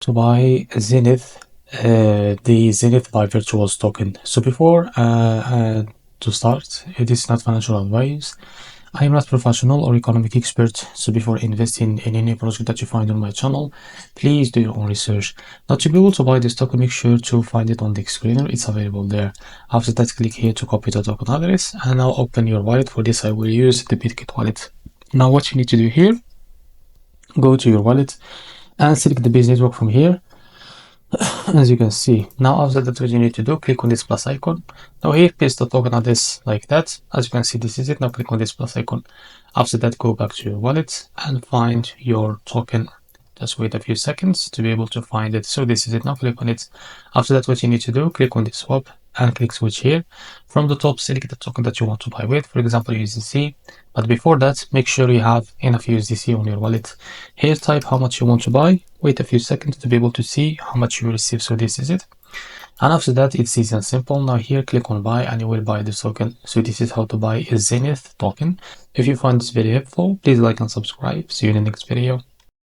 to buy Zenith, the Zenith by Virtuals token. So before to start, it is not financial advice. I am not professional or economic expert, so before investing in any project that you find on my channel, please do your own research. Now, to be able to buy this token, make sure to find it on the screener. It's available there. After that, click here to copy the token address, and now open your wallet. For this, I will use the Bitget wallet. Now, what you need to do here, go to your wallet and select the business network from here. As you can see, now after that, what you need to do, click on this plus icon. Now here, paste the token address like that. As you can see, this is it. Now click on this plus icon. After that, go back to your wallet and find your token. Just wait a few seconds to be able to find it. So this is it. Now click on it. After that, what you need to do, click on this swap and click switch here. From the top, select the token that you want to buy with, for example, USDC. But before that, make sure you have enough USDC on your wallet. Here, type how much you want to buy. Wait a few seconds to be able to see how much you will receive. So this is it. And after that, it's easy and simple. Now here, click on buy and you will buy this token. So this is how to buy a Zenith token. If you find this very helpful, please like and subscribe. See you in the next video.